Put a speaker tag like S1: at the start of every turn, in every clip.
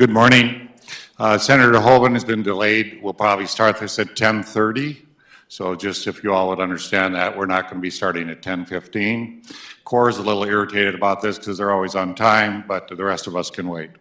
S1: Good morning. Senator Hoeven has been delayed. We'll probably start this at 10:30. So just if you all would understand that, we're not going to be starting at 10:15. Core is a little irritated about this because they're always on time, but the rest of us can wait.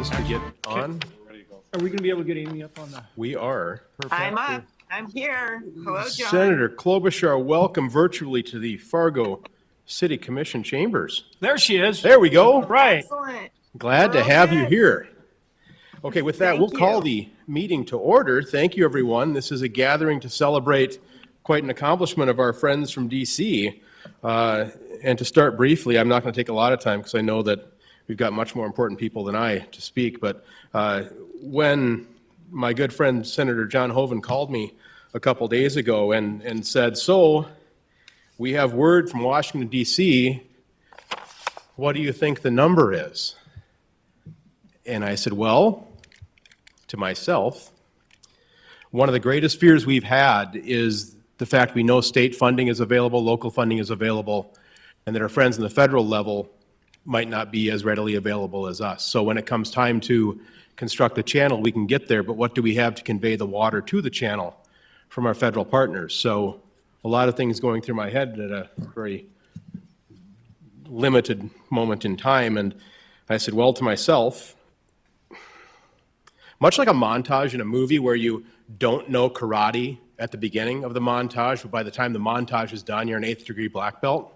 S2: buttons to get on?
S3: Are we going to be able to get Amy up on the?
S2: We are.
S4: I'm up. I'm here. Hello, John.
S2: Senator Klobuchar, welcome virtually to the Fargo City Commission chambers.
S3: There she is.
S2: There we go.
S3: Right.
S4: Excellent.
S2: Glad to
S4: We're all
S2: have you
S4: good.
S2: here. Okay, with that,
S4: Thank
S2: we'll call
S4: you.
S2: the meeting to order. Thank you, everyone. This is a gathering to celebrate quite an accomplishment of our friends from DC. And to start briefly, I'm not going to take a lot of time because I know that we've got much more important people than I to speak. But when my good friend Senator John Hoeven called me a couple days ago and said, so we have word from Washington, D.C., what do you think the number is? And I said, well, to myself, one of the greatest fears we've had is the fact we know state funding is available, local funding is available, and that our friends in the federal level might not be as readily available as us. So when it comes time to construct the channel, we can get there, but what do we have to convey the water to the channel from our federal partners? So a lot of things going through my head at a very limited moment in time, and I said, well, to myself, much like a montage in a movie where you don't know karate at the beginning of the montage, but by the time the montage is done, you're an 8th degree black belt.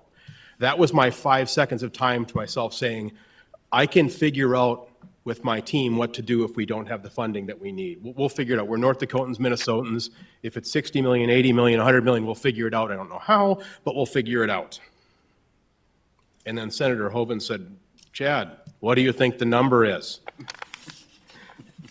S2: That was my 5 seconds of time to myself saying, I can figure out with my team what to do if we don't have the funding that we need. We'll figure it out. We're North Dakotans, Minnesotans. If it's 60 million, 80 million, 100 million, we'll figure it out. I don't know how, but we'll figure it out. And then Senator Hoeven said, Chad, what do you think the number is?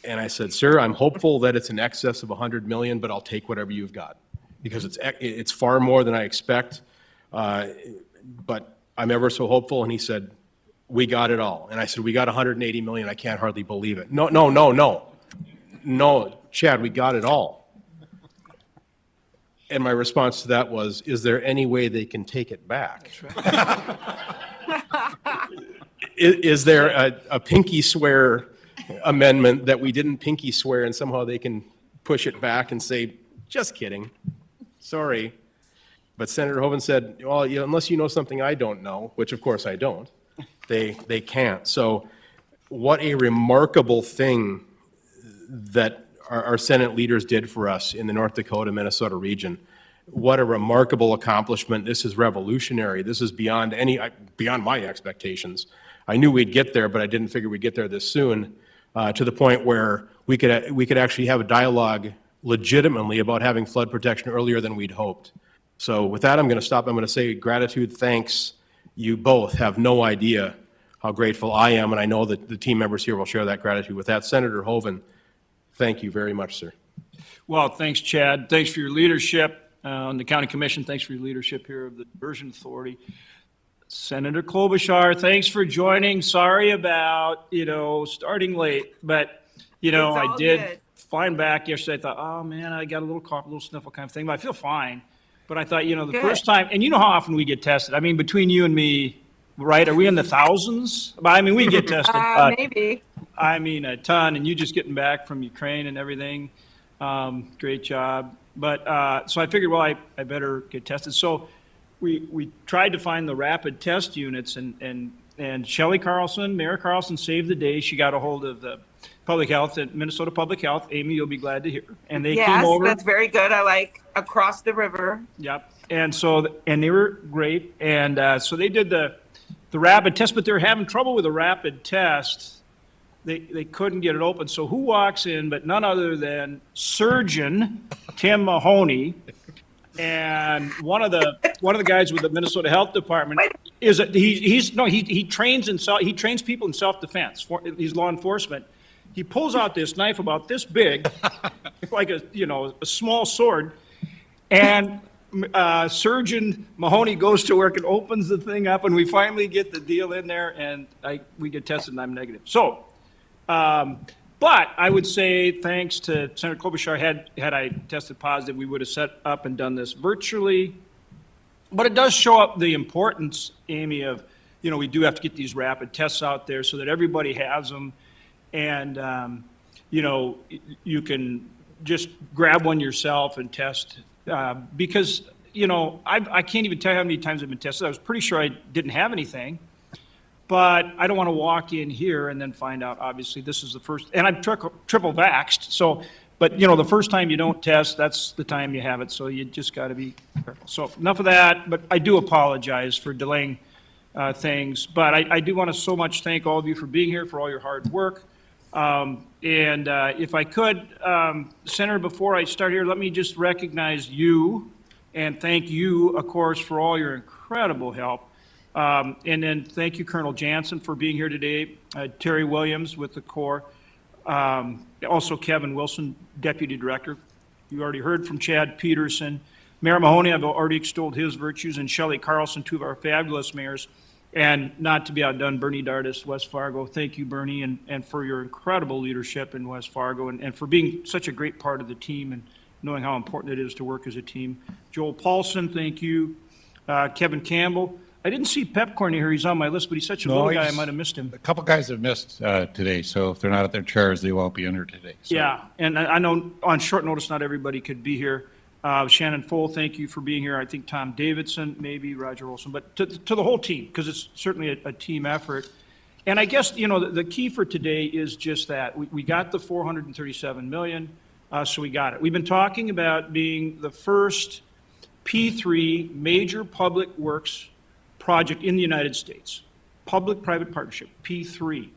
S2: And I said, sir, I'm hopeful that it's in excess of 100 million, but I'll take whatever you've got. Because it's far more than I expect, but I'm ever so hopeful. And he said, we got it all. And I said, we got 180 million. I can't hardly believe it. No, Chad, we got it all. And my response to that was, is there any way they can take it back? Is there a pinky swear amendment that we didn't pinky swear and somehow they can push it back and say, just kidding, sorry. But Senator Hoeven said, well, unless you know something I don't know, which of course I don't, they can't. So what a remarkable thing that our Senate leaders did for us in the North Dakota, Minnesota region. What a remarkable accomplishment. This is revolutionary. This is beyond my expectations. I knew we'd get there, but I didn't figure we'd get there this soon, to the point where we could actually have a dialogue legitimately about having flood protection earlier than we'd hoped. So with that, I'm going to stop. I'm going to say gratitude, thanks. You both have no idea how grateful I am, and I know that the team members here will share that gratitude. With that, Senator Hoeven, thank you very much, sir.
S3: Well, thanks, Chad. Thanks for your leadership on the County Commission. Thanks for your leadership here of the Diversion Authority. Senator Klobuchar, thanks for joining. Sorry about, starting late, but, I did
S4: good.
S3: flying back yesterday. I thought, oh man, I got a little cough, a little sniffle kind of thing, but I feel fine. But I thought, the
S4: Good.
S3: first time, and you know how often we get tested. I mean, between you and me, right? Are we in the thousands? But I mean, we get tested.
S4: Maybe.
S3: I mean, a ton, and you just getting back from Ukraine and everything. Great job. But, so I figured, well, I better get tested. So we tried to find the rapid test units, and Shelley Carlson, Mayor Carlson saved the day. She got a hold of the Public Health at Minnesota Public Health. Amy, you'll be glad to hear. And they came over.
S4: Yes, that's very good. I like across the river.
S3: Yep. And so, and they were great. And so they did the rapid test, but they were having trouble with the rapid test. They couldn't get it open. So who walks in but none other than Surgeon Tim Mahoney, and one of the guys with the Minnesota Health Department he trains people in self-defense. He's law enforcement. He pulls out this knife about this big, like a small sword, and Surgeon Mahoney goes to work and opens the thing up, and we finally get the deal in there, and we get tested, and I'm negative. So, but I would say thanks to Senator Klobuchar, had I tested positive, we would have set up and done this virtually. But it does show up the importance, Amy, of, we do have to get these rapid tests out there so that everybody has them. And, you can just grab one yourself and test, because, I can't even tell you how many times I've been tested. I was pretty sure I didn't have anything. But I don't want to walk in here and then find out, obviously, this is the first, and I'm triple vaxxed, so, but, you know, the first time you don't test, that's the time you have it, so you just got to be careful. So enough of that, but I do apologize for delaying things, but I do want to so much thank all of you for being here, for all your hard work. And if I could, Senator, before I start here, let me just recognize you and thank you, of course, for all your incredible help. And then thank you, Colonel Jansen, for being here today, Terry Williams with the Corps, also Kevin Wilson, Deputy Director. You already heard from Chad Peterson. Mayor Mahoney, I've already extolled his virtues, and Shelley Carlson, two of our fabulous mayors. And not to be outdone, Bernie Dardis, West Fargo. Thank you, Bernie, and for your incredible leadership in West Fargo and for being such a great part of the team and knowing how important it is to work as a team. Joel Paulsen, thank you. Kevin Campbell. I didn't see Pepcorn here. He's on my list, but he's such a little guy, I might have missed him.
S1: A couple guys have missed today, so if they're not at their chairs, they won't be in here today. So.
S3: Yeah, and I know on short notice, not everybody could be here. Shannon Full, thank you for being here. I think Tom Davidson, maybe Roger Olson, but to the whole team, because it's certainly a team effort. And I guess, you know, the key for today is just that. We got the $437 million, so we got it. We've been talking about being the first P3 major public works project in the United States. Public-private partnership, P3.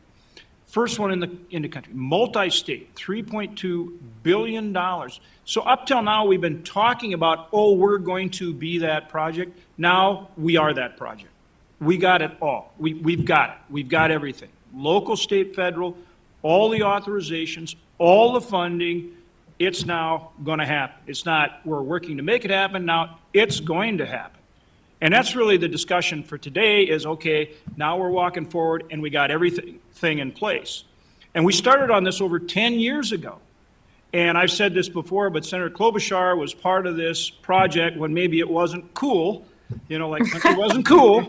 S3: First one in the country, multi-state, $3.2 billion. So up till now, we've been talking about, oh, we're going to be that project. Now we are that project. We got it all. We've got it. We've got everything. Local, state, federal, all the authorizations, all the funding. It's now going to happen. It's not we're working to make it happen. Now it's going to happen. And that's really the discussion for today is, okay, now we're walking forward and we got everything in place. And we started on this over 10 years ago. And I've said this before, but Senator Klobuchar was part of this project when maybe it wasn't cool, you know, like it wasn't cool,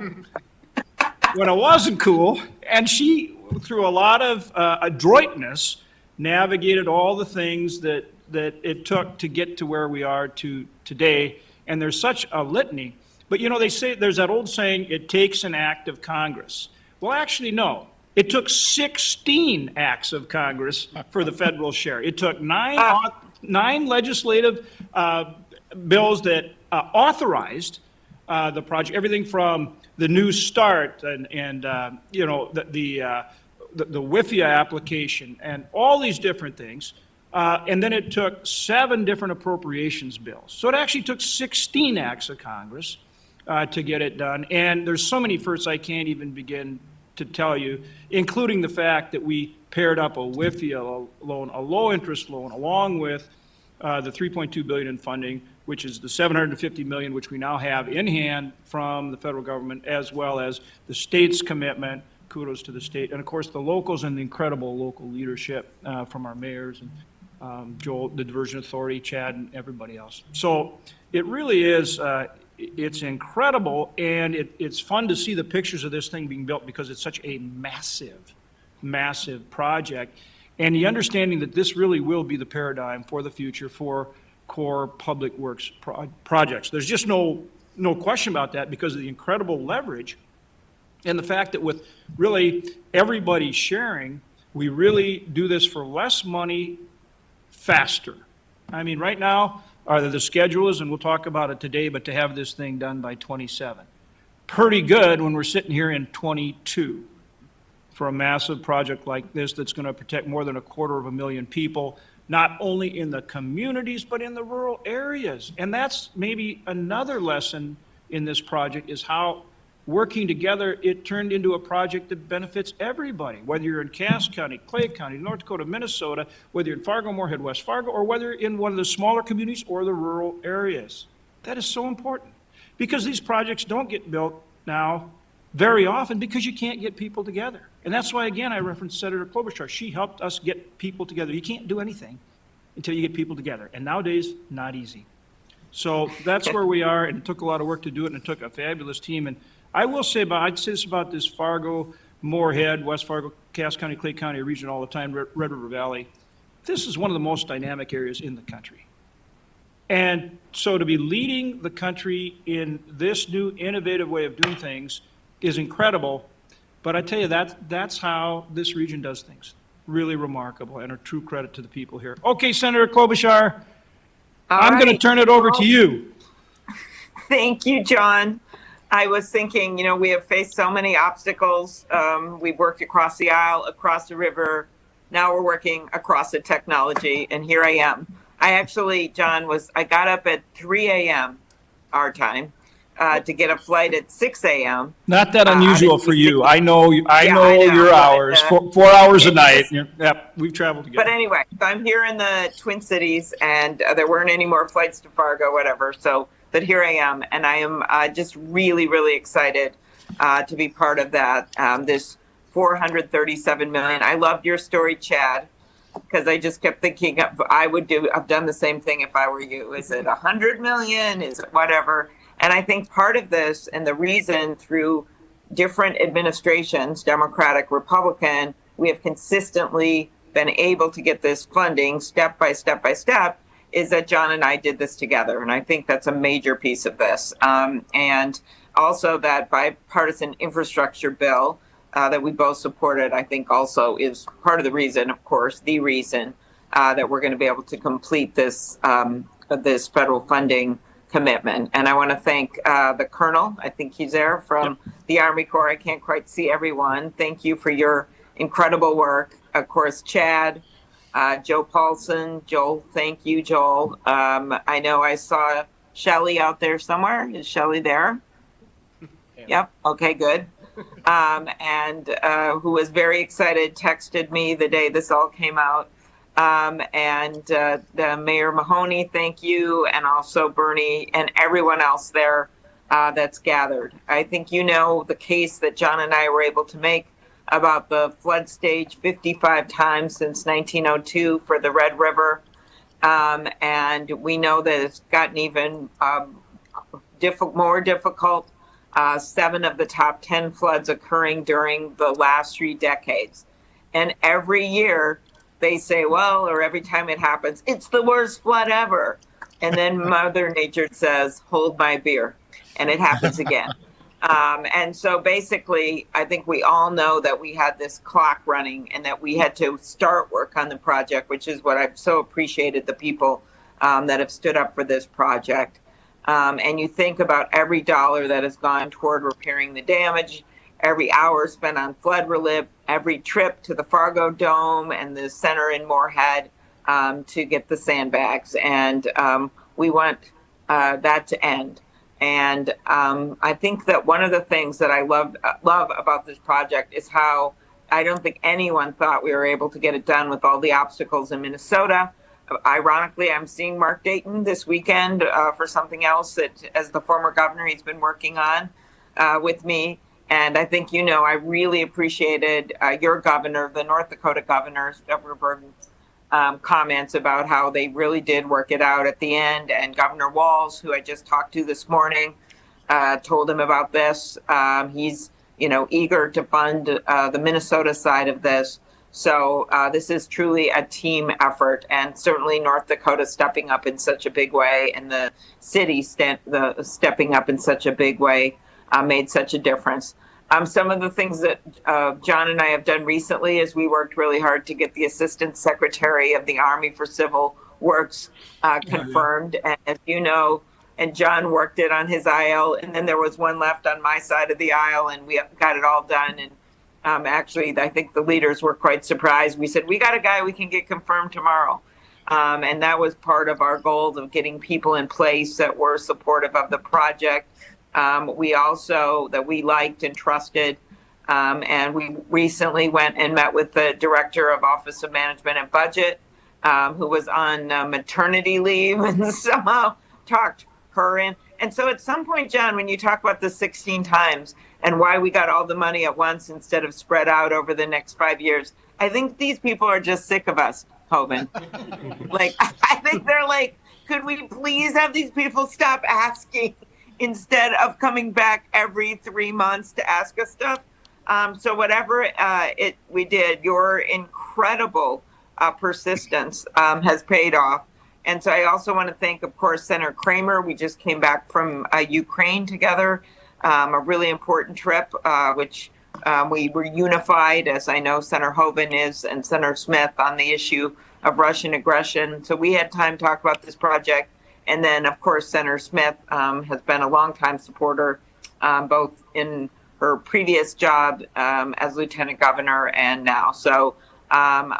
S3: when it wasn't cool. And she, through a lot of adroitness, navigated all the things that it took to get to where we are to today. And there's such a litany. But, you know, they say there's that old saying, it takes an act of Congress. Well, actually, no. It took 16 acts of Congress for the federal share. It took nine legislative bills that authorized the project, everything from the New START and you know, the WIFIA application and all these different things. And then it took 7 different appropriations bills. So it actually took 16 acts of Congress to get it done. And there's so many firsts I can't even begin to tell you, including the fact that we paired up a WIFIA loan, a low-interest loan, along with the $3.2 billion in funding, which is the $750 million, which we now have in hand from the federal government, as well as the state's commitment. Kudos to the state. And, of course, the locals and the incredible local leadership from our mayors and Joel, the Diversion Authority, Chad, and everybody else. So it really is, it's incredible, and it's fun to see the pictures of this thing being built because it's such a massive, massive project. And the understanding that this really will be the paradigm for the future for core public works projects. There's just no question about that because of the incredible leverage and the fact that with really everybody sharing, we really do this for less money, faster. I mean, right now, the schedule is, and we'll talk about it today, but to have this thing done by 27. Pretty good when we're sitting here in 22 for a massive project like this that's going to protect more than 250,000 people, not only in the communities, but in the rural areas. And that's maybe another lesson in this project is how working together, it turned into a project that benefits everybody, whether you're in Cass County, Clay County, North Dakota, Minnesota, whether you're in Fargo, Moorhead, West Fargo, or whether you're in one of the smaller communities or the rural areas. That is so important because these projects don't get built now very often because you can't get people together. And that's why, again, I referenced Senator Klobuchar. She helped us get people together. You can't do anything until you get people together. And nowadays, not easy. So that's where we are, and it took a lot of work to do it, and it took a fabulous team. And I will say I'd say this about this Fargo, Moorhead, West Fargo, Cass County, Clay County region all the time, Red River Valley. This is one of the most dynamic areas in the country. And so to be leading the country in this new innovative way of doing things is incredible. But I tell you, that's how this region does things. Really remarkable and a true credit to the people here. Okay, Senator Klobuchar, I'm going to turn it over to you.
S4: Thank you, John. I was thinking, we have faced so many obstacles. We've worked across the aisle, across the river. Now we're working across the technology, and here I am. I actually, John, I got up at 3 a.m. our time to get a flight at 6 a.m.
S3: Not that unusual for you. I know
S4: I know,
S3: your
S4: but,
S3: hours, 4 hours a night. Yep, we've traveled together.
S4: But anyway, I'm here in the Twin Cities, and there weren't any more flights to Fargo, whatever. But here I am, and I am just really, really excited to be part of that. This $437 million. I loved your story, Chad, because I just kept thinking I've done the same thing if I were you. Is it 100 million? Is it whatever? And I think part of this, and the reason through different administrations, Democratic, Republican, we have consistently been able to get this funding step by step by step, is that John and I did this together. And I think that's a major piece of this. And also that bipartisan infrastructure bill that we both supported, I think also is part of the reason, of course, the reason that we're going to be able to complete this this federal funding commitment. And I want to thank the Colonel, I think he's there, from the Army Corps. I can't quite see everyone. Thank you for your incredible work. Of course, Chad, Joe Paulsen, Joel, thank you, Joel. I know I saw Shelley out there somewhere. Is Shelley there? Yep. Okay, good. And who was very excited, texted me the day this all came out. And the Mayor Mahoney, thank you, and also Bernie and everyone else there that's gathered. I think the case that John and I were able to make about the flood stage 55 times since 1902 for the Red River. And we know that it's gotten even more difficult. 7 of the top 10 floods occurring during the last 3 decades. And every year they say, or every time it happens, it's the worst flood ever. And then Mother Nature says, hold my beer. And it happens again. And so basically, I think we all know that we had this clock running and that we had to start work on the project, which is what I've so appreciated the people that have stood up for this project. And you think about every dollar that has gone toward repairing the damage, every hour spent on flood relief, every trip to the Fargo Dome and the center in Moorhead to get the sandbags. And we want that to end. And I think that one of the things that I love about this project is how I don't think anyone thought we were able to get it done with all the obstacles in Minnesota. Ironically, I'm seeing Mark Dayton this weekend for something else that, as the former governor, he's been working on with me. And I think, I really appreciated your governor, the North Dakota governor, Governor Burton's comments about how they really did work it out at the end. And Governor Walz, who I just talked to this morning, told him about this. He's, eager to fund the Minnesota side of this. So this is truly a team effort, and certainly North Dakota stepping up in such a big way, and the city stepping up in such a big way made such a difference. Some of the things that John and I have done recently is we worked really hard to get the Assistant Secretary of the Army for Civil Works confirmed. And as you know, and John worked it on his aisle, and then there was one left on my side of the aisle, and we got it all done. And actually, I think the leaders were quite surprised. We said, we got a guy we can get confirmed tomorrow. And that was part of our goals of getting people in place that were supportive of the project. We also, that we liked and trusted. And we recently went and met with the Director of Office of Management and Budget, who was on maternity leave, and somehow talked her in. And so at some point, John, when you talk about the 16 times and why we got all the money at once instead of spread out over the next 5 years, I think these people are just sick of us, Hovind. I think they're like, could we please have these people stop asking instead of coming back every 3 months to ask us stuff? So whatever we did, your incredible persistence has paid off. And so I also want to thank, of course, Senator Kramer. We just came back from Ukraine together, a really important trip, which We were unified, as I know Senator Hoeven is, and Senator Smith on the issue of Russian aggression. So we had time to talk about this project. And then, of course, Senator Smith has been a longtime supporter, both in her previous job as lieutenant governor and now. So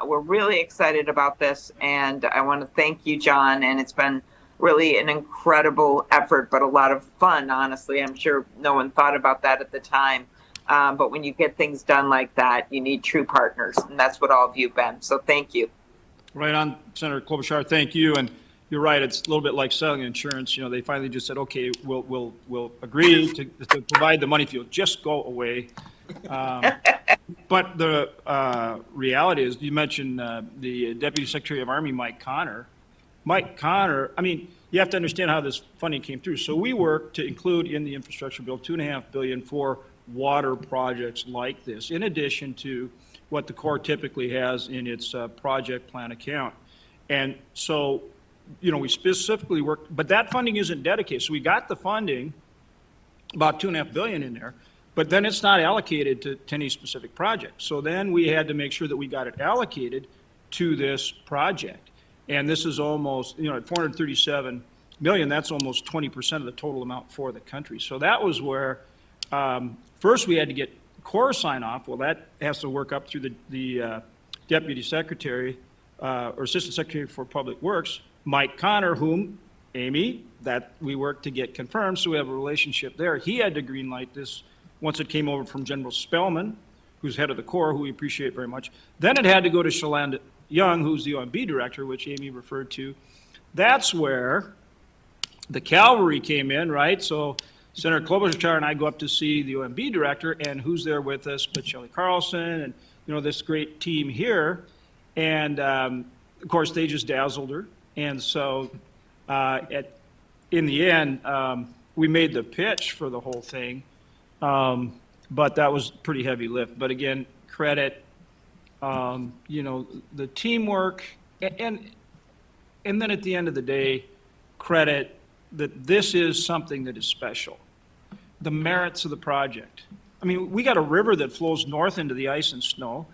S4: we're really excited about this. And I want to thank you, John. And it's been really an incredible effort, but a lot of fun, honestly. I'm sure no one thought about that at the time. But when you get things done like that, you need true partners. And that's what all of you have been. So thank you.
S3: Right on, Senator Klobuchar, thank you. And you're right, it's a little bit like selling insurance. You know, they finally just said, okay, we'll agree to provide the money if you'll just go away. But the reality is, you mentioned the Deputy Secretary of Army, Mike Connor. Mike Connor, I mean, you have to understand how this funding came through. So we worked to include in the infrastructure bill $2.5 billion for water projects like this, in addition to what the Corps typically has in its project plan account. And so, you know, we specifically worked, but that funding isn't dedicated. So we got the funding, about $2.5 billion in there, but then it's not allocated to any specific project. So then we had to make sure that we got it allocated to this project. And this is almost, you know, at $437 million, that's almost 20% of the total amount for the country. So that was where, first we had to get Corps sign off. Well, that has to work up through the Deputy Secretary or Assistant Secretary for Public Works, Mike Connor, whom, Amy, that we worked to get confirmed, so we have a relationship there. He had to green light this once it came over from General Spellman, who's head of the Corps, who we appreciate very much. Then it had to go to Shalanda Young, who's the OMB director, which Amy referred to. That's where the cavalry came in, right? So Senator Klobuchar and I go up to see the OMB director, and who's there with us but Shelley Carlson and, you know, this great team here. And, of course, they just dazzled her. And so in the end, we made the pitch for the whole thing, but that was a pretty heavy lift. But again, credit, you know, the teamwork, and then at the end of the day, credit that this is something that is special. The merits of the project. I mean, we got a river that flows north into the ice and snow,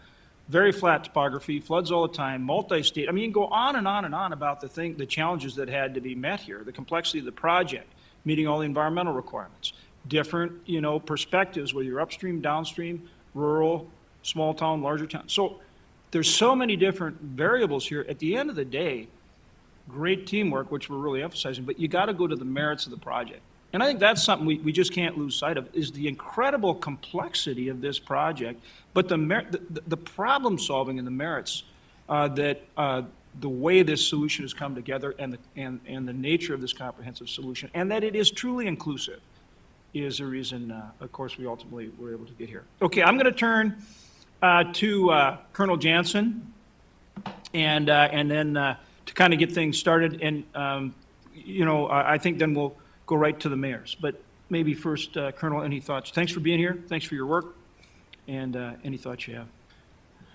S3: very flat topography, floods all the time, multi-state. I mean, you can go on and on and on about the challenges that had to be met here, the complexity of the project, meeting all the environmental requirements, different, you know, perspectives, whether you're upstream, downstream, rural, small town, larger town. So there's so many different variables here. At the end of the day, great teamwork, which we're really emphasizing, but you got to go to the merits of the project. And I think that's something we just can't lose sight of, is the incredible complexity of this project, but the problem solving and the merits that the way this solution has come together and the nature of this comprehensive solution, and that it is truly inclusive, is the reason, of course, we ultimately were able to get here. Okay, I'm going to turn to Colonel Jansen, and then to kind of get things started. And, you know, I think then we'll go right to the mayors. But maybe first, Colonel, any thoughts? Thanks for being here. Thanks for your work. And any thoughts you have?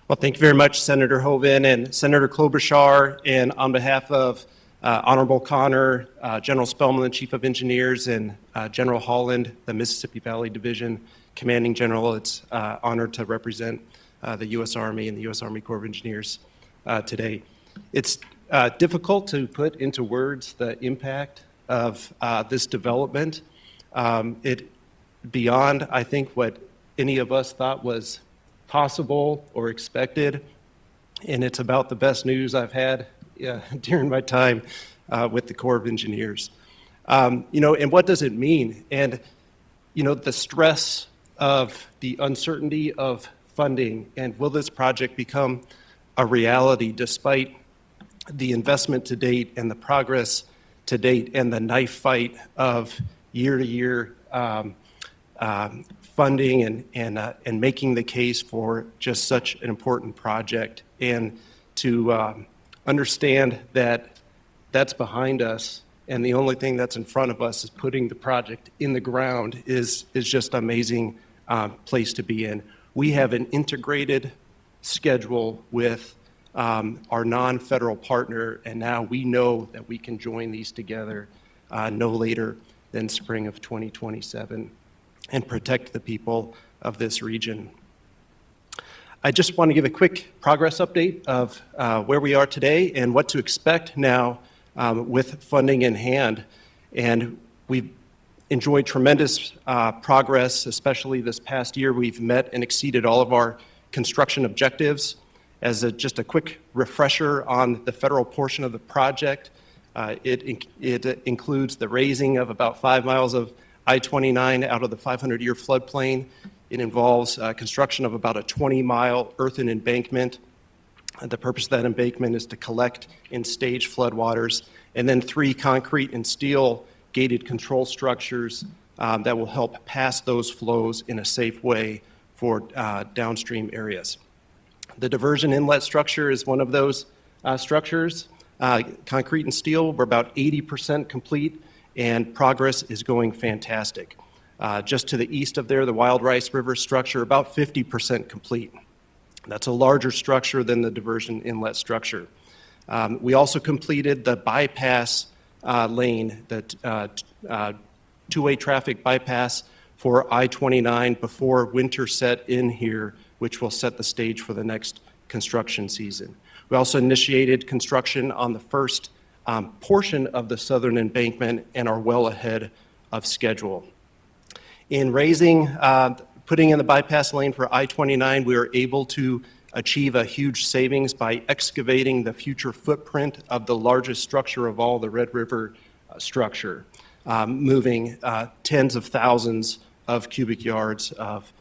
S5: Well, thank you very much, Senator Hoeven and Senator Klobuchar. And on behalf of Honorable Connor, General Spellman, the Chief of Engineers, and General Holland, the Mississippi Valley Division Commanding General, it's honored to represent the U.S. Army and the U.S. Army Corps of Engineers today. It's difficult to put into words the impact of this development. It beyond, I think, what any of us thought was possible or expected, and it's about the best news I've had during my time with the Corps of Engineers. You know, and what does it mean? And, you know, the stress of the uncertainty of funding, and will this project become a reality despite the investment to date and the progress to date and the knife fight of year-to-year funding and making the case for just such an important project, and to understand that that's behind us and the only thing that's in front of us is putting the project in the ground is just an amazing place to be in. We have an integrated schedule with our non-federal partner, and now we know that we can join these together no later than spring of 2027 and protect the people of this region. I just want to give a quick progress update of where we are today and what to expect now with funding in hand. And we've enjoyed tremendous progress, especially this past year. We've met and exceeded all of our construction objectives. As just a quick refresher on the federal portion of the project, it includes the raising of about 5 miles of I-29 out of the 500-year floodplain. It involves construction of about a 20-mile earthen embankment. The purpose of that embankment is to collect and stage floodwaters, and then 3 concrete and steel gated control structures that will help pass those flows in a safe way for downstream areas. The diversion inlet structure is one of those structures. Concrete and steel, we're about 80% complete, and progress is going fantastic. Just to the east of there, the Wild Rice River structure, about 50% complete. That's a larger structure than the diversion inlet structure. We also completed the bypass lane, the two-way traffic bypass for I-29 before winter set in here, which will set the stage for the next construction season. We also initiated construction on the first portion of the southern embankment and are well ahead of schedule. In putting in the bypass lane for I-29, we were able to achieve a huge savings by excavating the future footprint of the largest structure of all, the Red River structure, moving tens of thousands of cubic yards of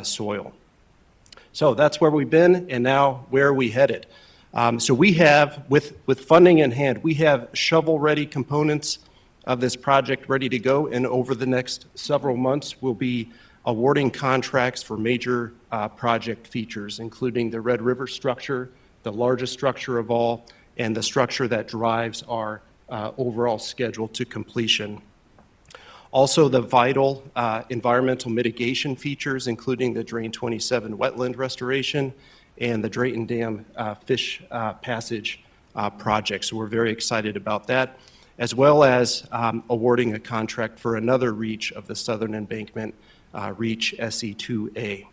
S5: soil. So that's where we've been, and now where are we headed? So we have, with funding in hand, we have shovel-ready components of this project ready to go, and over the next several months, we'll be awarding contracts for major project features, including the Red River structure, the largest structure of all, and the structure that drives our overall schedule to completion. Also, the vital environmental mitigation features, including the Drain 27 wetland restoration and the Drayton Dam fish passage project. So we're very excited about that, as well as awarding a contract for another reach of the southern embankment, reach SE2A.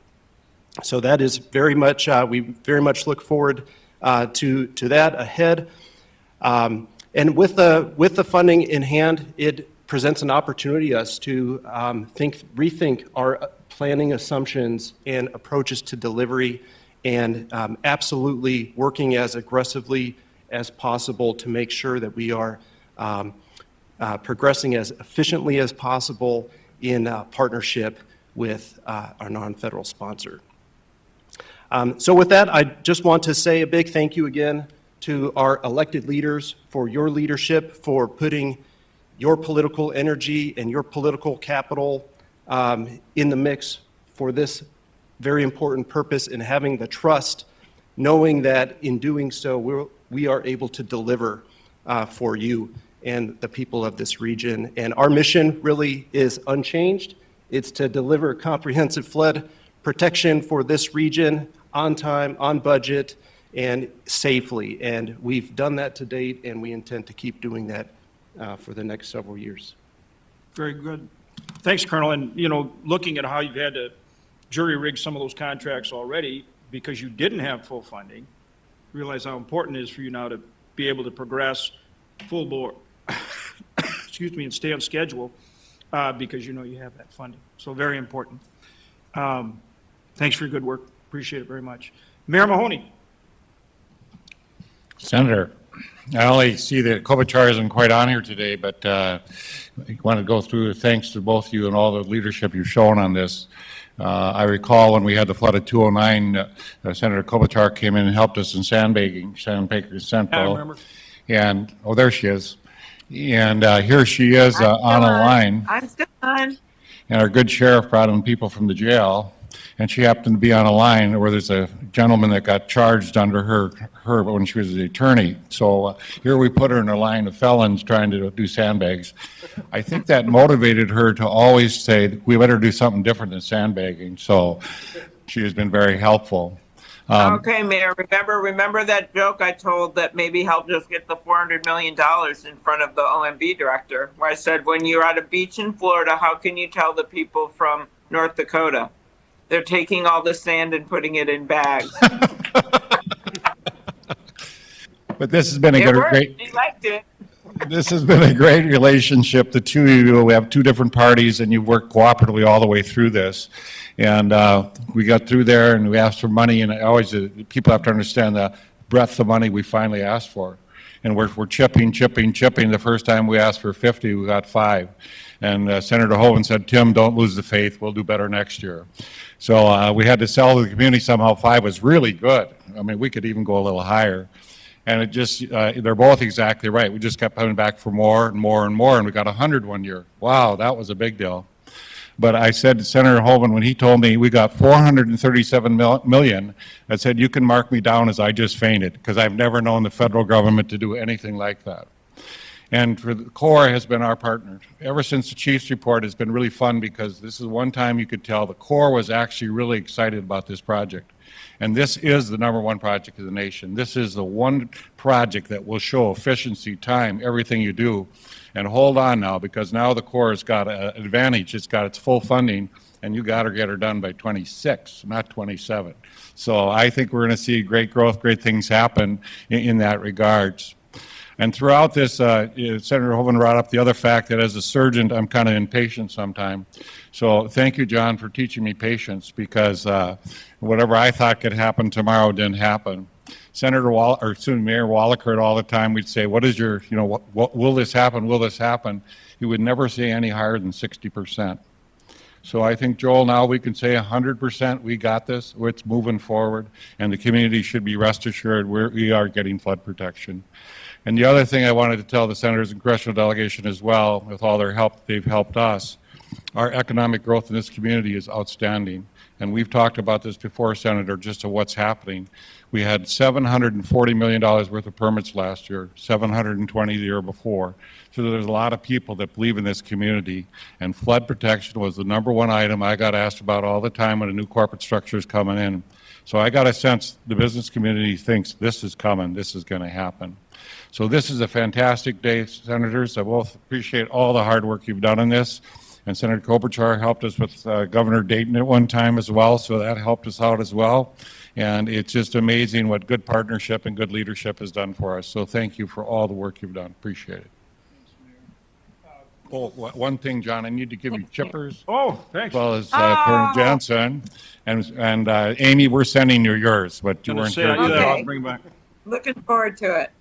S5: So that is very much, we very much look forward to that ahead. And with the funding in hand, it presents an opportunity us to rethink our planning assumptions and approaches to delivery, and absolutely working as aggressively as possible to make sure that we are progressing as efficiently as possible in partnership with our non-federal sponsor. So with that, I just want to say a big thank you again to our elected leaders for your leadership, for putting your political energy and your political capital in the mix for this very important purpose, and having the trust, knowing that in doing so, we are able to deliver for you and the people of this region. And our mission really is unchanged. It's to deliver comprehensive flood protection for this region on time, on budget, and safely. And we've done that to date, and we intend to keep doing that for the next several years.
S3: Very good. Thanks, Colonel. And, you know, looking at how you've had to jury-rig some of those contracts already because you didn't have full funding, realize how important it is for you now to be able to progress full bore, excuse me, and stay on schedule because you know you have that funding. So very important. Thanks for your good work. Appreciate it very much. Mayor Mahoney.
S1: Senator, I only see that Klobuchar isn't quite on here today, but I want to go through thanks to both you and all the leadership you've shown on this. I recall when we had the flood of 209, Senator Klobuchar came in and helped us in sandbagging Central.
S3: I remember.
S1: And, oh, there she is. And here she is on a line.
S4: I'm still on.
S1: And our good sheriff brought in people from the jail, and she happened to be on a line where there's a gentleman that got charged under her when she was the attorney. So here we put her in a line of felons trying to do sandbags. I think that motivated her to always say, we better do something different than sandbagging. So she has been very helpful.
S4: Okay, Mayor, remember that joke I told that maybe helped us get the $400 million in front of the OMB director, where I said, when you're at a beach in Florida, how can you tell the people from North Dakota? They're taking all the sand and putting it in bags.
S1: But this has been a
S4: It
S1: good,
S4: worked.
S1: great,
S4: They liked it.
S1: this has been a great relationship. The two of you, we have two different parties, and you've worked cooperatively all the way through this. And we got through there, and we asked for money, and people have to understand the breadth of money we finally asked for. And we're chipping. The first time we asked for 50, we got 5. And Senator Hoven said, Tim, don't lose the faith. We'll do better next year. So we had to sell to the community somehow. 5 was really good. I mean, we could even go a little higher. And it just, they're both exactly right. We just kept coming back for more and more and more, and we got 100 one year. Wow, that was a big deal. But I said to Senator Hoven, when he told me we got 437 million, I said, you can mark me down as I just fainted, because I've never known the federal government to do anything like that. And for the Corps has been our partner. Ever since the Chief's report, it's been really fun, because this is one time you could tell the Corps was actually really excited about this project. And this is the #1 project of the nation. This is the one project that will show efficiency, time, everything you do. And hold on now, because now the Corps has got an advantage. It's got its full funding, and you got to get her done by 26, not 27. So I think we're going to see great growth, great things happen in that regards. And throughout this, Senator Hoven brought up the other fact that as a surgeon, I'm kind of impatient sometimes. So thank you, John, for teaching me patience, because whatever I thought could happen tomorrow didn't happen. Mayor Wallaker all the time, we'd say, what is your, what will this happen? Will this happen? He would never say any higher than 60%. So I think, Joel, now we can say 100%, we got this, it's moving forward, and the community should be rest assured we are getting flood protection. And the other thing I wanted to tell the senators and congressional delegation as well, with all their help, they've helped us. Our economic growth in this community is outstanding. And we've talked about this before, Senator, just to what's happening. We had $740 million worth of permits last year, 720 the year before. So there's a lot of people that believe in this community. And flood protection was the #1 item I got asked about all the time when a new corporate structure is coming in. So I got a sense the business community thinks this is coming, this is going to happen. So this is a fantastic day, Senators. I both appreciate all the hard work you've done on this. And Senator Klobuchar helped us with Governor Dayton at one time as well, so that helped us out as well. And it's just amazing what good partnership and good leadership has done for us. So thank you for all the work you've done. Appreciate it. Oh, one thing, John, I need to give you chippers.
S3: Oh, thanks.
S1: As well as Colonel Johnson. And Amy, we're sending you yours, but you
S3: Gonna
S1: weren't
S3: say
S1: here.
S3: I did that,
S4: Okay.
S3: I'll bring it back.
S4: Looking forward to it.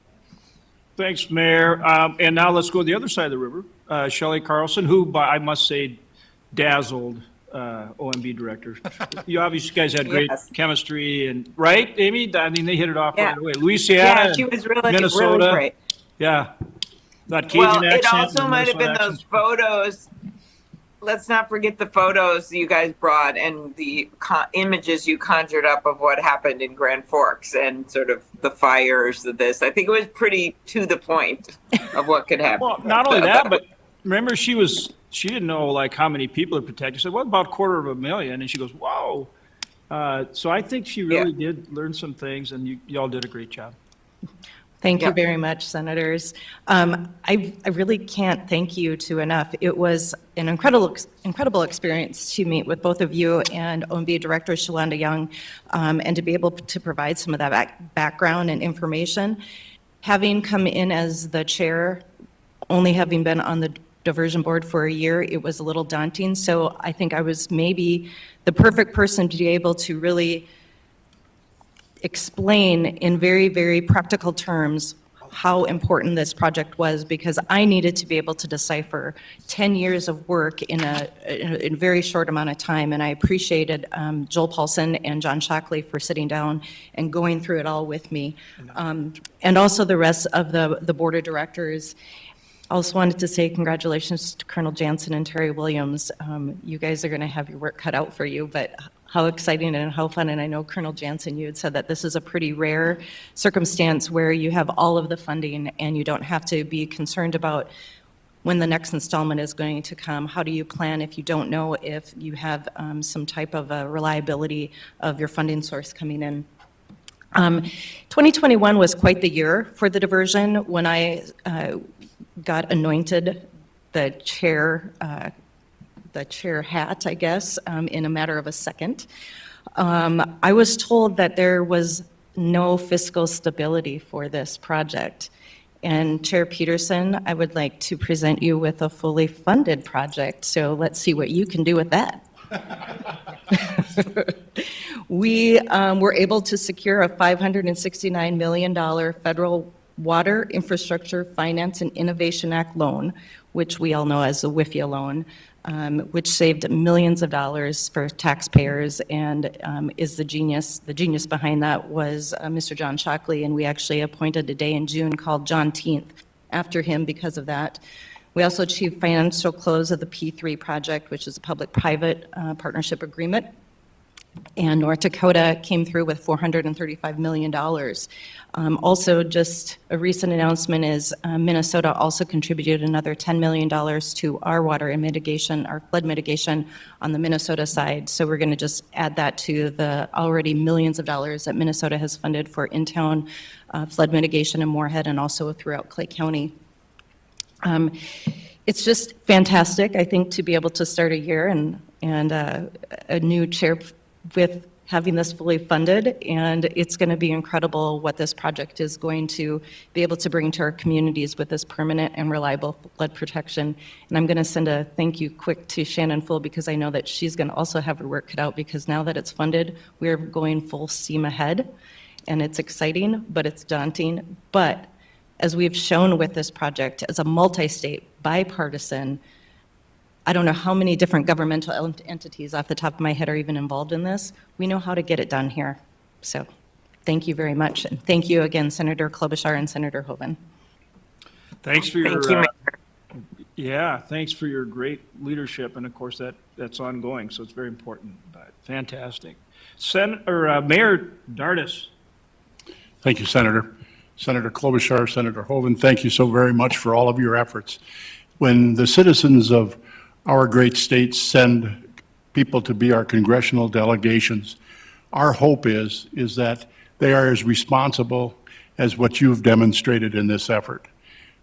S3: Thanks, Mayor. And now let's go to the other side of the river. Shelley Carlson, who, I must say, dazzled OMB director. You obviously guys had great
S4: Yes.
S3: chemistry, and right, Amy? I mean, they hit it off
S4: Yeah.
S3: right away. Louisiana,
S4: Yeah, she was really,
S3: Minnesota.
S4: really great.
S3: Yeah. That Cajun
S4: Well, it
S3: accent,
S4: also
S3: the
S4: might have been
S3: Minnesota
S4: those
S3: accent.
S4: photos. Let's not forget the photos you guys brought and the images you conjured up of what happened in Grand Forks and sort of the fires of this. I think it was pretty to the point of what could happen.
S3: Well, not only that, but remember she didn't know like how many people are protected. She said, well, about 250,000. And she goes, whoa. So I think she really did learn some things, and y'all did a great job.
S6: Thank you
S4: Yep.
S6: very much, Senators. I really can't thank you to enough. It was an incredible experience to meet with both of you and OMB Director Shalonda Young, and to be able to provide some of that background and information. Having come in as the chair, only having been on the diversion board for a year, it was a little daunting. So I think I was maybe the perfect person to be able to really explain in very, very practical terms how important this project was, because I needed to be able to decipher 10 years of work in a very short amount of time. And I appreciated Joel Paulsen and John Shockley for sitting down and going through it all with me. And also the rest of the board of directors. Also wanted to say congratulations to Colonel Jansen and Terry Williams. You guys are going to have your work cut out for you, but how exciting and how fun. And I know Colonel Jansen, you had said that this is a pretty rare circumstance where you have all of the funding and you don't have to be concerned about when the next installment is going to come. How do you plan if you don't know if you have some type of a reliability of your funding source coming in? 2021 was quite the year for the diversion. When I got anointed the chair the chair hat, I guess, in a matter of a second. I was told that there was no fiscal stability for this project. And Chair Peterson, I would like to present you with a fully funded project, so let's see what you can do with that. We were able to secure a $569 million federal Water Infrastructure Finance and Innovation Act loan, which we all know as the WIFIA loan, which saved millions of dollars for taxpayers and is the genius. The genius behind that was Mr. John Shockley, and we actually appointed a day in June called Juneteenth after him because of that. We also achieved financial close of the P3 project, which is a public-private partnership agreement. And North Dakota came through with $435 million. Also, just a recent announcement is Minnesota also contributed another $10 million to our water mitigation, our flood mitigation on the Minnesota side. So we're going to just add that to the already millions of dollars that Minnesota has funded for in-town flood mitigation in Moorhead and also throughout Clay County. It's just fantastic, I think, to be able to start a year and a new chair with having this fully funded, and it's going to be incredible what this project is going to be able to bring to our communities with this permanent and reliable flood protection. And I'm going to send a thank you quick to Shannon Full because I know that she's going to also have her work cut out because now that it's funded, we're going full steam ahead, and it's exciting, but it's daunting. But as we've shown with this project, as a multi-state, bipartisan, I don't know how many different governmental entities off the top of my head are even involved in this. We know how to get it done here. So thank you very much. And thank you again, Senator Klobuchar and Senator Hoeven.
S3: Thanks for your,
S4: Thank you, Mayor.
S3: yeah, thanks for your great leadership. And of course, that's ongoing, so it's very important, but fantastic. Mayor Dardis.
S7: Thank you, Senator. Senator Klobuchar, Senator Hoeven, thank you so very much for all of your efforts. When the citizens of our great state send people to be our congressional delegations, our hope is that they are as responsible as what you've demonstrated in this effort.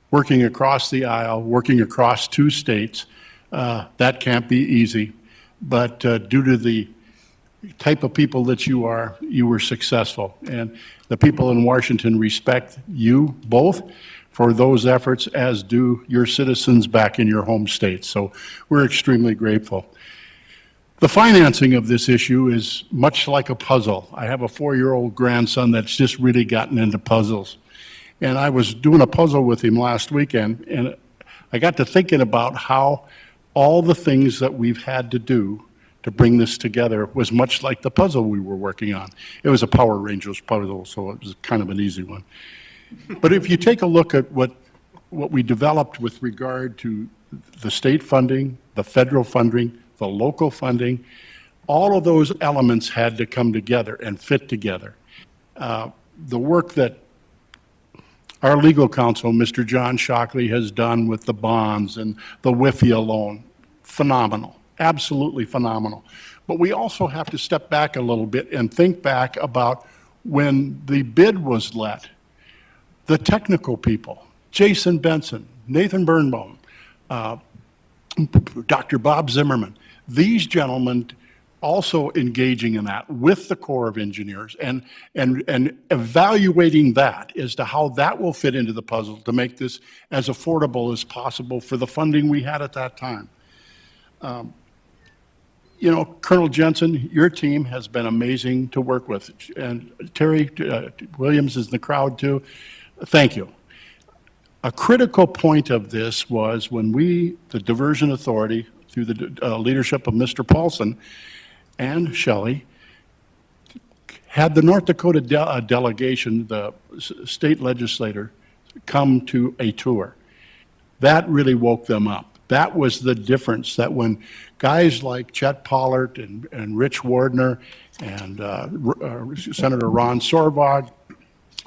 S7: Working across the aisle, working across 2 states, that can't be easy, but due to the type of people that you are, you were successful. And the people in Washington respect you both for those efforts, as do your citizens back in your home states. So we're extremely grateful. The financing of this issue is much like a puzzle. I have a 4-year-old grandson that's just really gotten into puzzles. And I was doing a puzzle with him last weekend, and I got to thinking about how all the things that we've had to do to bring this together was much like the puzzle we were working on. It was a Power Rangers puzzle, so it was kind of an easy one. But if you take a look at what we developed with regard to the state funding, the federal funding, the local funding, all of those elements had to come together and fit together. The work that our legal counsel, Mr. John Shockley, has done with the bonds and the WIFIA loan, phenomenal, absolutely phenomenal. But we also have to step back a little bit and think back about when the bid was let. The technical people, Jason Benson, Nathan Birnbaum, Dr. Bob Zimmerman, these gentlemen also engaging in that with the Corps of Engineers and evaluating that as to how that will fit into the puzzle to make this as affordable as possible for the funding we had at that time. You know, Colonel Jensen, your team has been amazing to work with, and Terry Williams is in the crowd too. Thank you. A critical point of this was when we, the Diversion Authority, through the leadership of Mr. Paulsen and Shelley, had the North Dakota delegation, the state legislator, come to a tour. That really woke them up. That was the difference, that when guys like Chet Pollard and Rich Wardner and Senator Ron Sorvag,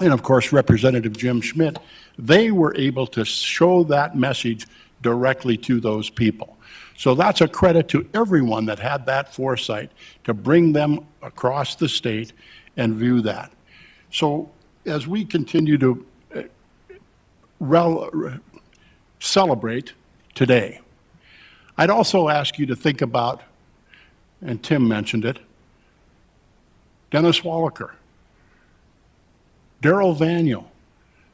S7: and of course Representative Jim Schmidt, they were able to show that message directly to those people. So that's a credit to everyone that had that foresight to bring them across the state and view that. So as we continue to celebrate today, I'd also ask you to think about, and Tim mentioned it, Dennis Wallaker, Darrell Vaniel,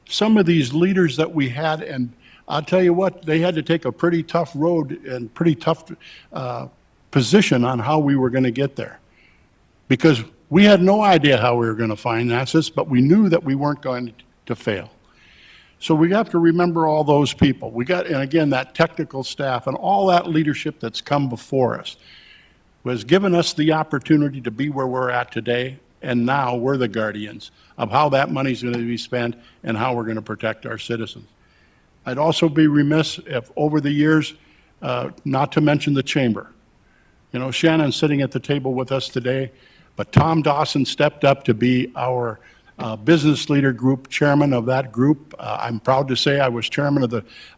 S7: some of these leaders that we had, and I'll tell you what, they had to take a pretty tough road and pretty tough position on how we were going to get there. Because we had no idea how we were going to finance this, but we knew that we weren't going to fail. So we have to remember all those people. And again, that technical staff and all that leadership that's come before us was given us the opportunity to be where we're at today, and now we're the guardians of how that money's going to be spent and how we're going to protect our citizens. I'd also be remiss if over the years, not to mention the chamber. You know, Shannon's sitting at the table with us today, but Tom Dawson stepped up to be our business leader group chairman of that group. I'm proud to say I was chairman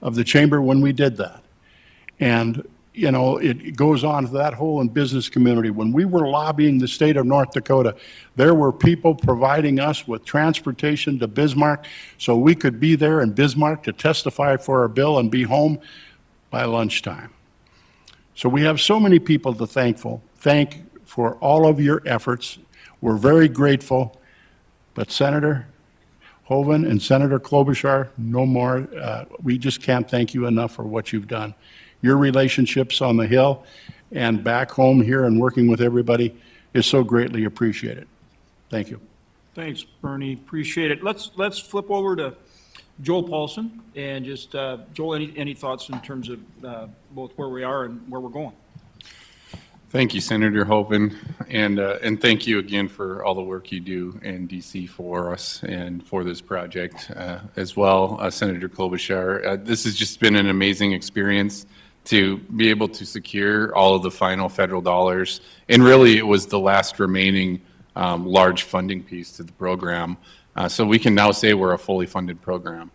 S7: of the chamber when we did that. And you know, it goes on to that whole business community. When we were lobbying the state of North Dakota, there were people providing us with transportation to Bismarck so we could be there in Bismarck to testify for our bill and be home by lunchtime. So we have so many people to thank for all of your efforts. We're very grateful. But Senator Hoeven and Senator Klobuchar, no more. We just can't thank you enough for what you've done. Your relationships on the Hill and back home here and working with everybody is so greatly appreciated. Thank you.
S3: Thanks, Bernie. Appreciate it. Let's flip over to Joel Paulsen and just, Joel, any thoughts in terms of both where we are and where we're going?
S8: Thank you, Senator Hoeven, and thank you again for all the work you do in DC for us and for this project as well, Senator Klobuchar. This has just been an amazing experience to be able to secure all of the final federal dollars, and really it was the last remaining large funding piece to the program. So we can now say we're a fully funded program.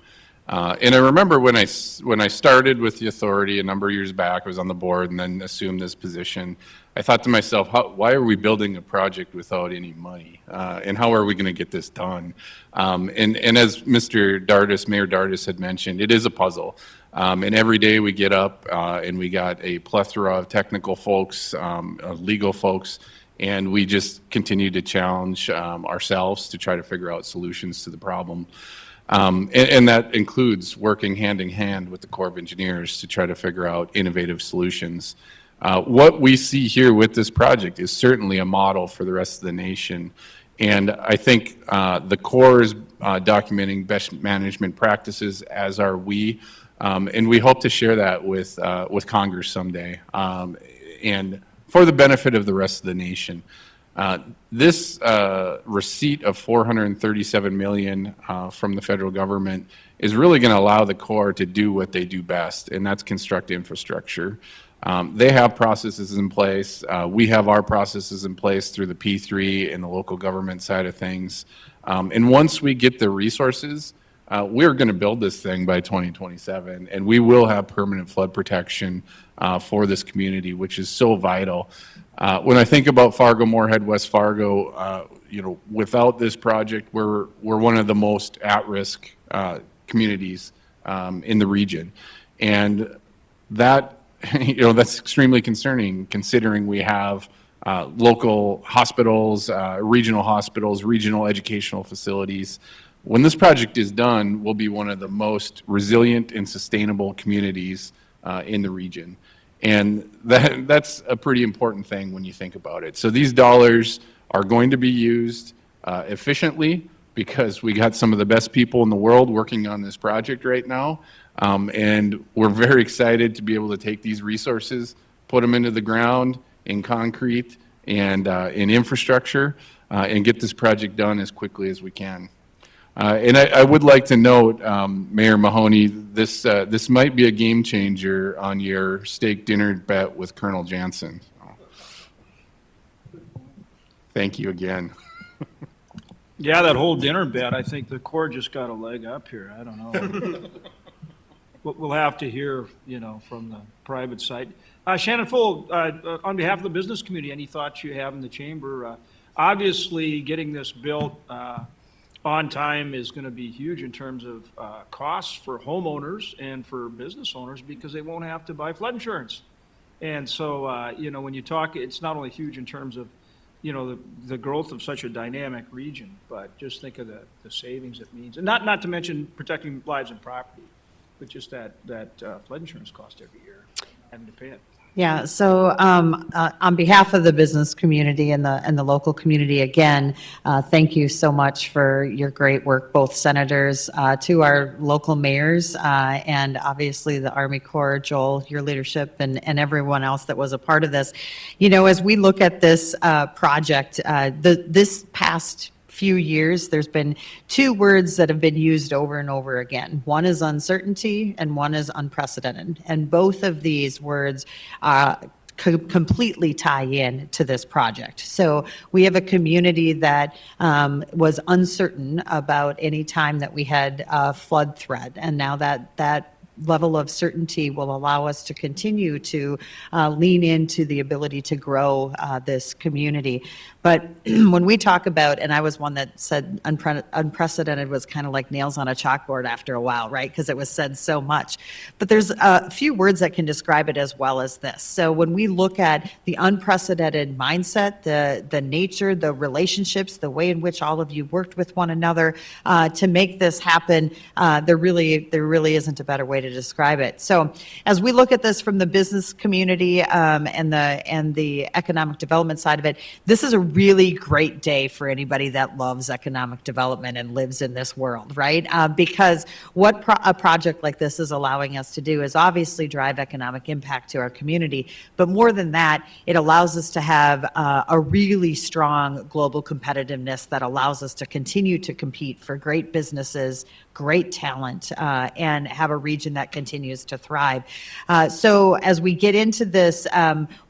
S8: And I remember when I started with the authority a number of years back, I was on the board and then assumed this position, I thought to myself, why are we building a project without any money? And how are we going to get this done? And as Mr. Dardis, Mayor Dardis had mentioned, it is a puzzle. And every day we get up and we got a plethora of technical folks, legal folks, and we just continue to challenge ourselves to try to figure out solutions to the problem. And that includes working hand in hand with the Corps of Engineers to try to figure out innovative solutions. What we see here with this project is certainly a model for the rest of the nation. And I think the Corps is documenting best management practices, as are we. And we hope to share that with Congress someday, and for the benefit of the rest of the nation. This receipt of $437 million from the federal government is really going to allow the Corps to do what they do best, and that's construct infrastructure. They have processes in place. We have our processes in place through the P3 and the local government side of things. And once we get the resources, we're going to build this thing by 2027, and we will have permanent flood protection for this community, which is so vital. When I think about Fargo, Moorhead, West Fargo, you know, without this project, we're one of the most at-risk communities in the region, and that, you know, that's extremely concerning, considering we have local hospitals, regional educational facilities. When this project is done, we'll be one of the most resilient and sustainable communities in the region. And that's a pretty important thing when you think about it. So these dollars are going to be used efficiently, because we got some of the best people in the world working on this project right now. And we're very excited to be able to take these resources, put them into the ground in concrete and in infrastructure, and get this project done as quickly as we can. And I would like to note, Mayor Mahoney, this might be a game changer on your steak dinner bet with Colonel Jansen. Thank you again.
S3: Yeah, that whole dinner bet, I think the Corps just got a leg up here. I don't know. We'll have to hear, you know, from the private side. Shannon Full, on behalf of the business community, any thoughts you have in the chamber? Obviously, getting this built on time is going to be huge in terms of costs for homeowners and for business owners, because they won't have to buy flood insurance. And so, you know, when you talk, it's not only huge in terms of, you know, the growth of such a dynamic region, but just think of the savings it means. And not to mention protecting lives and property, but just that flood insurance cost every year, having to pay it.
S9: Yeah, so on behalf of the business community and the local community, again, thank you so much for your great work, both senators, to our local mayors, and obviously the Army Corps, Joel, your leadership, and everyone else that was a part of this. You know, as we look at this project, this past few years, there's been two words that have been used over and over again. One is uncertainty and one is unprecedented. And both of these words completely tie in to this project. So we have a community that was uncertain about any time that we had a flood threat. And now that level of certainty will allow us to continue to lean into the ability to grow this community. But when we talk about, and I was one that said unprecedented was kind of like nails on a chalkboard after a while, right? Because it was said so much. But there's a few words that can describe it as well as this. So when we look at the unprecedented mindset, the nature, the relationships, the way in which all of you worked with one another to make this happen, there really isn't a better way to describe it. So as we look at this from the business community and the economic development side of it, this is a really great day for anybody that loves economic development and lives in this world, right? Because what a project like this is allowing us to do is obviously drive economic impact to our community, but more than that, it allows us to have a really strong global competitiveness that allows us to continue to compete for great businesses, great talent, and have a region that continues to thrive. So as we get into this,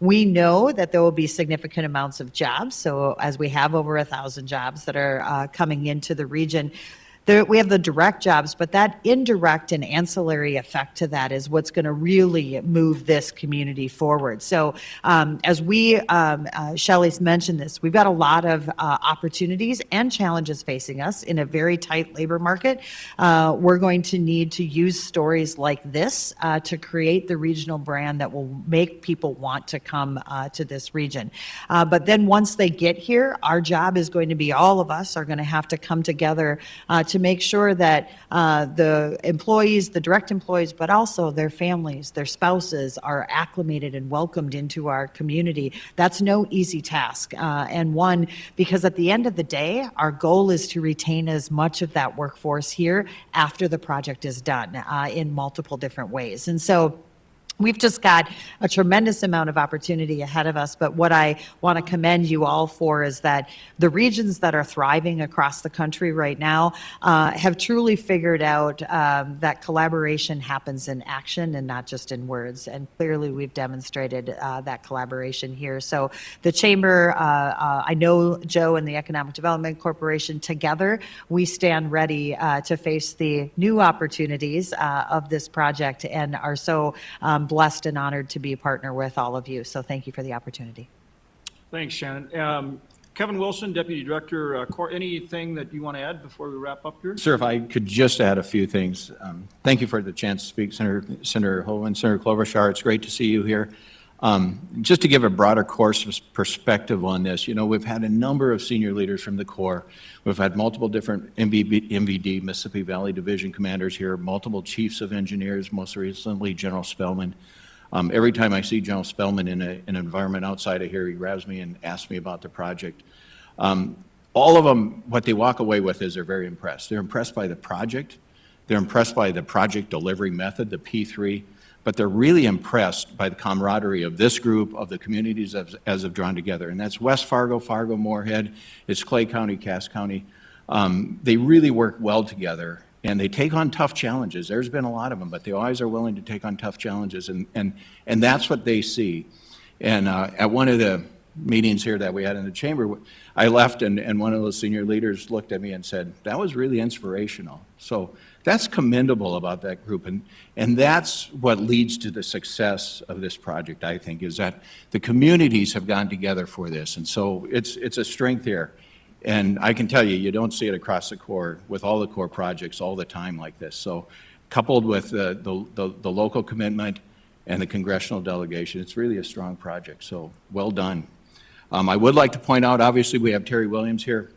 S9: we know that there will be significant amounts of jobs. So as we have over 1,000 jobs that are coming into the region, we have the direct jobs, but that indirect and ancillary effect to that is what's going to really move this community forward. So as Shelley's mentioned this, we've got a lot of opportunities and challenges facing us in a very tight labor market. We're going to need to use stories like this to create the regional brand that will make people want to come to this region. But then once they get here, our job is going to be, all of us are going to have to come together to make sure that the employees, the direct employees, but also their families, their spouses are acclimated and welcomed into our community. That's no easy task. And one, because at the end of the day, our goal is to retain as much of that workforce here after the project is done in multiple different ways. And so we've just got a tremendous amount of opportunity ahead of us, but what I want to commend you all for is that the regions that are thriving across the country right now have truly figured out that collaboration happens in action and not just in words, and clearly we've demonstrated that collaboration here. So the Chamber, I know Joe and the Economic Development Corporation, together we stand ready to face the new opportunities of this project and are so blessed and honored to be a partner with all of you. So thank you for the opportunity.
S3: Thanks, Shannon. Kevin Wilson, Deputy Director, Corps, anything that you want to add before we wrap up here?
S10: Sir, if I could just add a few things. Thank you for the chance to speak, Senator Hoven, Senator Klobuchar. It's great to see you here. Just to give a broader course perspective on this, you know, we've had a number of senior leaders from the Corps. We've had multiple different MVD, Mississippi Valley Division commanders here, multiple chiefs of engineers, most recently General Spellman. Every time I see General Spellman in an environment outside of here, he grabs me and asks me about the project. All of them, what they walk away with is they're very impressed. They're impressed by the project. They're impressed by the project delivery method, the P3. But they're really impressed by the camaraderie of this group, of the communities as they've drawn together. And that's West Fargo, Moorhead, it's Clay County, Cass County. They really work well together, and they take on tough challenges. There's been a lot of them, but they always are willing to take on tough challenges, and that's what they see. And at one of the meetings here that we had in the chamber, I left, and one of those senior leaders looked at me and said, that was really inspirational. So that's commendable about that group, and that's what leads to the success of this project, I think, is that the communities have gotten together for this, and so it's a strength here. And I can tell you, you don't see it across the Corps with all the Corps projects all the time like this. So coupled with the local commitment and the congressional delegation. It's really a strong project, so well done. I would like to point out, obviously, we have Terry Williams here.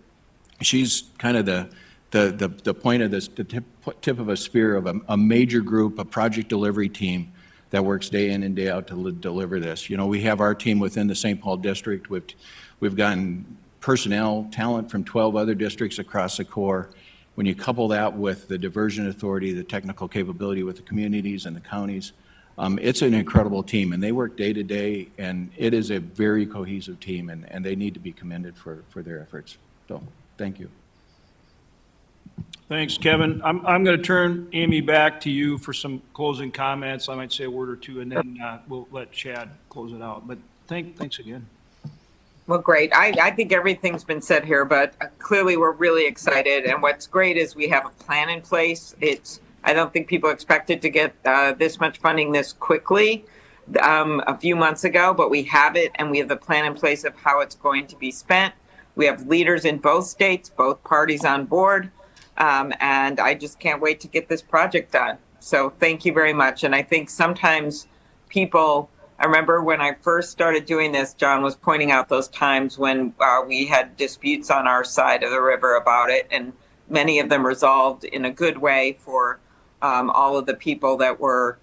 S10: She's kind of the point of this, the tip of a spear of a major group, a project delivery team that works day in and day out to deliver this. You know, we have our team within the St. Paul district. We've gotten personnel, talent from 12 other districts across the core. When you couple that with the diversion authority, the technical capability with the communities and the counties, it's an incredible team, and they work day to day, and it is a very cohesive team, and they need to be commended for their efforts. So, thank you.
S3: Thanks, Kevin. I'm going to turn Amy back to you for some closing comments. I might say a word or two, and then we'll let Chad close it out. But thanks again.
S4: Well, great. I think everything's been said here, but clearly we're really excited. And what's great is we have a plan in place. I don't think people expected to get this much funding this quickly a few months ago, but we have it, and we have the plan in place of how it's going to be spent. We have leaders in both states, both parties on board. And I just can't wait to get this project done. So thank you very much. And I think sometimes I remember when I first started doing this, John was pointing out those times when we had disputes on our side of the river about it, and many of them resolved in a good way for all of the people that were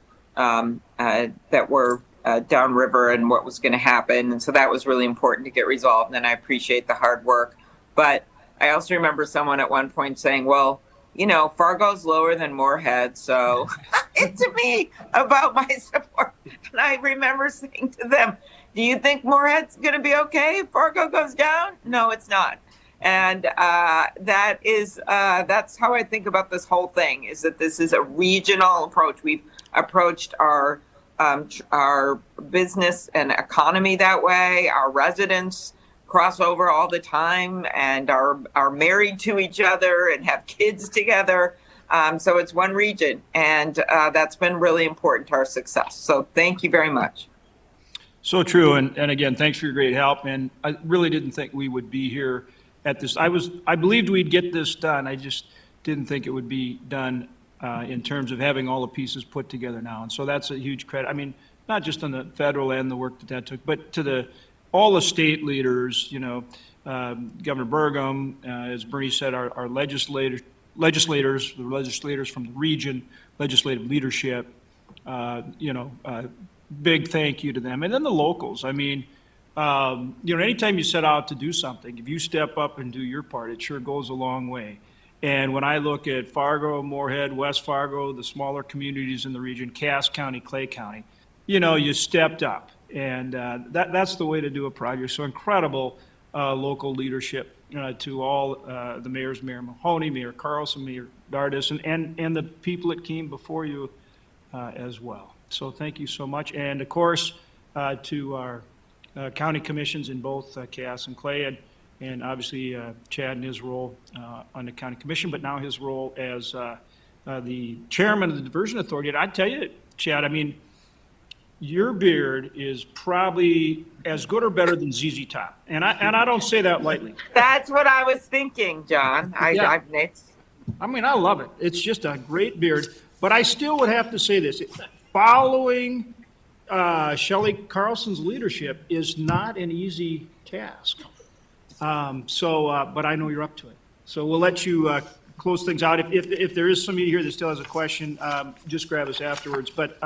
S4: downriver and what was going to happen. And so that was really important to get resolved. And I appreciate the hard work. But I also remember someone at one point saying, well, you know, Fargo's lower than Moorhead, so it's to me about my support. And I remember saying to them, do you think Moorhead's going to be okay if Fargo goes down? No, it's not. And that's how I think about this whole thing, is that this is a regional approach. We've approached our business and economy that way. Our residents cross over all the time and are married to each other and have kids together. So it's one region, and that's been really important to our success. So thank you very much.
S3: So true. And again, thanks for your great help. And I really didn't think we would be here at this. I believed we'd get this done. I just didn't think it would be done in terms of having all the pieces put together now. And so that's a huge credit. I mean, not just on the federal end, the work that took, but to all the state leaders, you know, Governor Burgum, as Bernie said, our legislators, the legislators from the region, legislative leadership, big thank you to them. And then the locals. I mean, anytime you set out to do something, if you step up and do your part, it sure goes a long way. And when I look at Fargo, Moorhead, West Fargo, the smaller communities in the region, Cass County, Clay County, you stepped up. And that's the way to do a project. So incredible local leadership to all the mayors, Mayor Mahoney, Mayor Carlson, Mayor Dardis, and the people that came before you as well. So thank you so much. And of course, to our county commissions in both Cass and Clay, and obviously Chad in his role on the county commission, but now his role as the chairman of the Diversion Authority. And I tell you, Chad, I mean, your beard is probably as good or better than ZZ Top, and I don't say that lightly.
S4: That's what I was thinking, John. I
S3: love it. It's just a great beard. But I still would have to say this: following Shelley Carlson's leadership is not an easy task. But I know you're up to it. So we'll let you close things out. If there is somebody here that still has a question, just grab us afterwards. But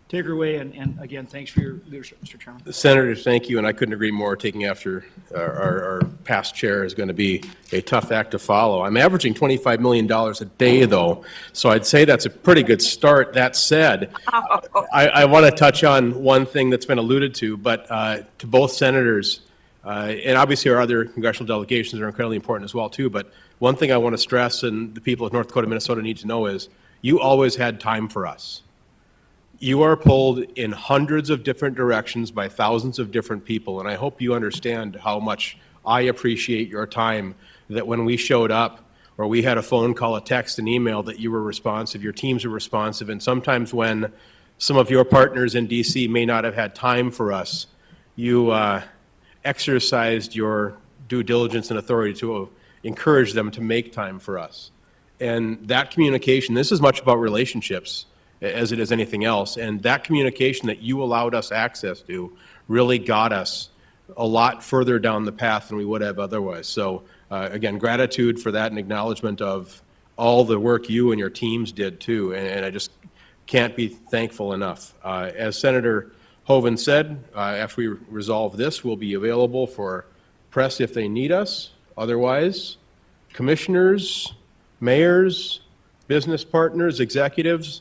S3: take her away, and again, thanks for your leadership, Mr. Chairman.
S2: Senator, thank you, and I couldn't agree more. Taking after our past chair is going to be a tough act to follow. I'm averaging $25 million a day, though, so I'd say that's a pretty good start. That said, I want to touch on one thing that's been alluded to, but to both senators, and obviously our other congressional delegations are incredibly important as well, too, but one thing I want to stress, and the people of North Dakota, Minnesota need to know, is you always had time for us. You are pulled in hundreds of different directions by thousands of different people, and I hope you understand how much I appreciate your time, that when we showed up, or we had a phone call, a text, an email, that you were responsive, your teams were responsive, and sometimes when some of your partners in D.C. may not have had time for us, you exercised your due diligence and authority to encourage them to make time for us. And that communication, this is much about relationships. as it is anything else. And that communication that you allowed us access to really got us a lot further down the path than we would have otherwise. So again, gratitude for that and acknowledgement of all the work you and your teams did too. And I just can't be thankful enough. As Senator Hoeven said, after we resolve this, we'll be available for press if they need us. Otherwise, commissioners, mayors, business partners, executives,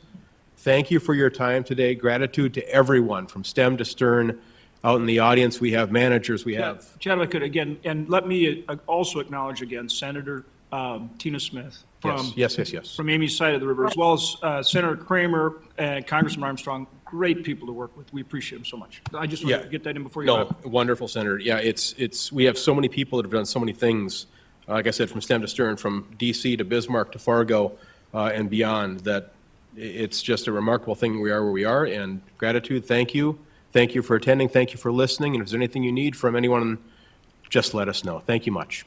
S2: thank you for your time today. Gratitude to everyone from stem to stern. Out in the audience, we have managers, we have.
S3: Chad, if I could again, and let me also acknowledge again Senator Tina Smith from
S2: Yes.
S3: from Amy's side of the river, as well as Senator Kramer and Congressman Armstrong. Great people to work with. We appreciate them so much. I just want to get that in before you go.
S2: No, wonderful, Senator. Yeah, we have so many people that have done so many things, like I said, from stem to stern, from DC to Bismarck to Fargo and beyond, that it's just a remarkable thing we are where we are, and gratitude, thank you. Thank you for attending, thank you for listening, and if there's anything you need from anyone, just let us know. Thank you much.